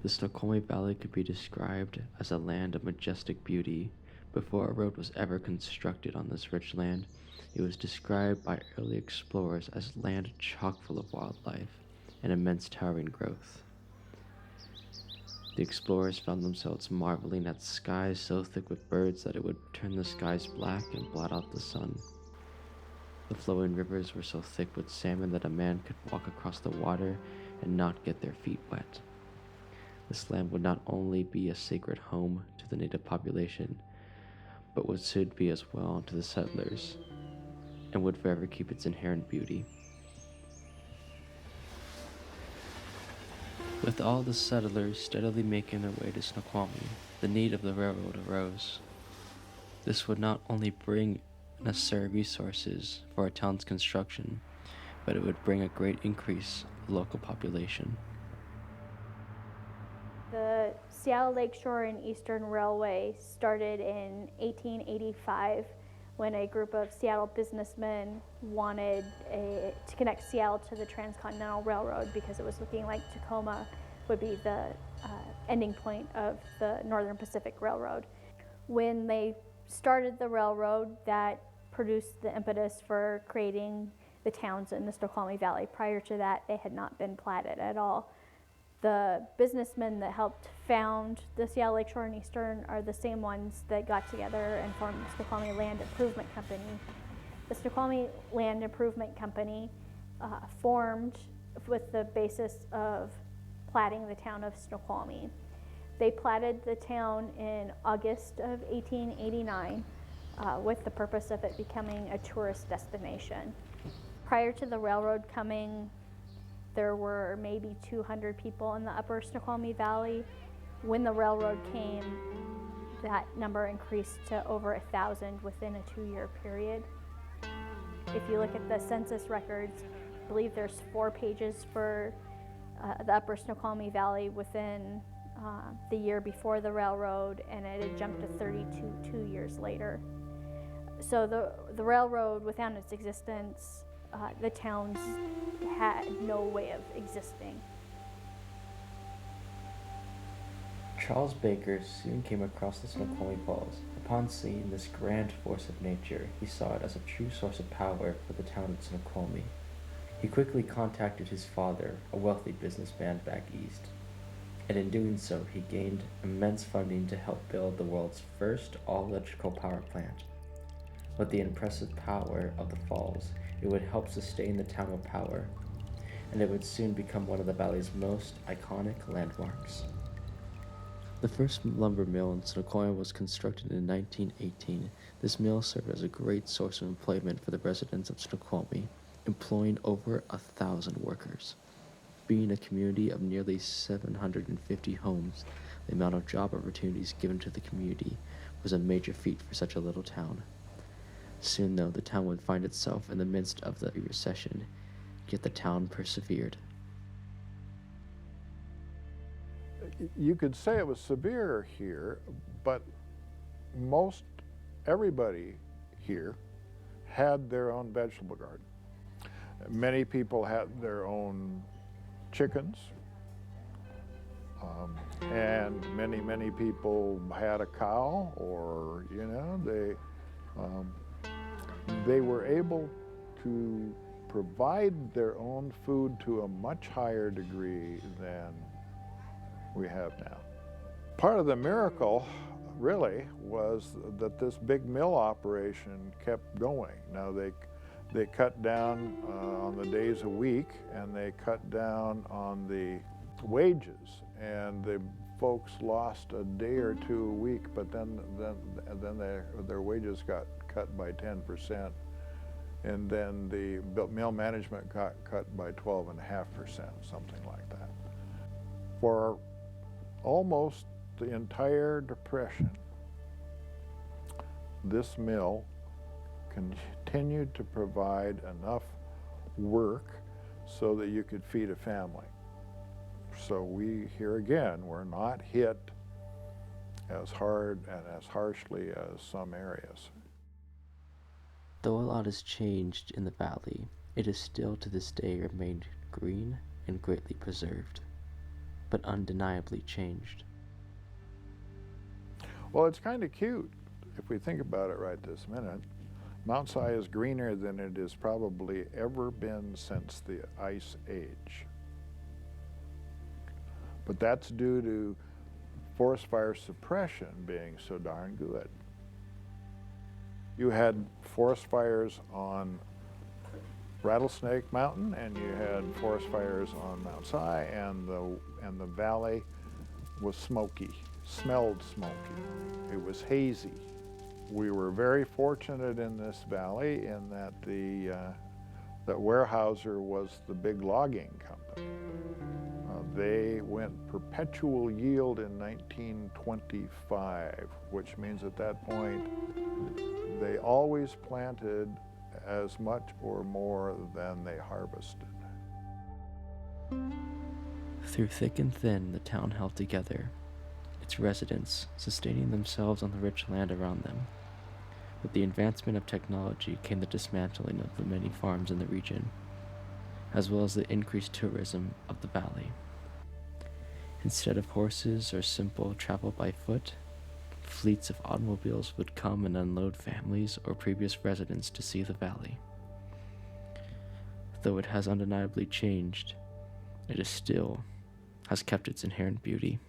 The Snoqualmie Valley could be described as a land of majestic beauty. Before a road was ever constructed on this rich land, it was described by early explorers as land chock full of wildlife and immense towering growth. The explorers found themselves marveling at skies so thick with birds that it would turn the skies black and blot out the sun. The flowing rivers were so thick with salmon that a man could walk across the water and not get their feet wet. This land would not only be a sacred home to the native population, but would soon be as well to the settlers, and would forever keep its inherent beauty. With all the settlers steadily making their way to Snoqualmie, the need of the railroad arose. This would not only bring necessary resources for our town's construction, but it would bring a great increase of local population. The Seattle Lakeshore and Eastern Railway started in 1885 when a group of Seattle businessmen wanted to connect Seattle to the Transcontinental Railroad because it was looking like Tacoma would be the ending point of the Northern Pacific Railroad. When they started the railroad, that produced the impetus for creating the towns in the Snoqualmie Valley. Prior to that, they had not been platted at all. The businessmen that helped found the Seattle Lakeshore and Eastern are the same ones that got together and formed the Snoqualmie Land Improvement Company. The Snoqualmie Land Improvement Company formed with the basis of platting the town of Snoqualmie. They platted the town in August of 1889 with the purpose of it becoming a tourist destination. Prior to the railroad coming, there were maybe 200 people in the upper Snoqualmie Valley. When the railroad came, that number increased to over 1,000 within a 2-year period. If you look at the census records, I believe there's 4 pages for the upper Snoqualmie Valley within the year before the railroad, and it had jumped to 32 2 years later. So the railroad, without its existence, the towns had no way of existing. Charles Baker soon came across the Snoqualmie Falls. Upon seeing this grand force of nature, he saw it as a true source of power for the town of Snoqualmie. He quickly contacted his father, a wealthy businessman back east, and in doing so, he gained immense funding to help build the world's first all-electrical power plant. With the impressive power of the falls, it would help sustain the town with power, and it would soon become one of the valley's most iconic landmarks. The first lumber mill in Snoqualmie was constructed in 1918. This mill served as a great source of employment for the residents of Snoqualmie, employing over 1,000 workers. Being a community of nearly 750 homes, the amount of job opportunities given to the community was a major feat for such a little town. Soon, though, the town would find itself in the midst of the recession, yet the town persevered. You could say it was severe here, but most everybody here had their own vegetable garden. Many people had their own chickens, and many people had a cow, or they were able to provide their own food to a much higher degree than we have now. Part of the miracle really was that this big mill operation kept going. Now they cut down on the days a week, and they cut down on the wages, and the folks lost a day or two a week, but then their wages got cut by 10%, and then the mill management got cut by 12.5%, something like that. For almost the entire Depression, this mill continued to provide enough work so that you could feed a family. So we, here again, were not hit as hard and as harshly as some areas. Though a lot has changed in the valley, it is still to this day remained green and greatly preserved. but undeniably changed. Well, it's kind of cute if we think about it right this minute. Mount Si is greener than it has probably ever been since the Ice Age. But that's due to forest fire suppression being so darn good. You had forest fires on Rattlesnake Mountain, and you had forest fires on Mount Si, and the valley was smoky, smelled smoky. It was hazy. We were very fortunate in this valley in that that Weyerhaeuser was the big logging company. They went perpetual yield in 1925, which means at that point they always planted as much or more than they harvested. Through thick and thin, the town held together, its residents sustaining themselves on the rich land around them. With the advancement of technology came the dismantling of the many farms in the region, as well as the increased tourism of the valley. Instead of horses or simple travel by foot, fleets of automobiles would come and unload families or previous residents to see the valley. Though it has undeniably changed, it still has kept its inherent beauty.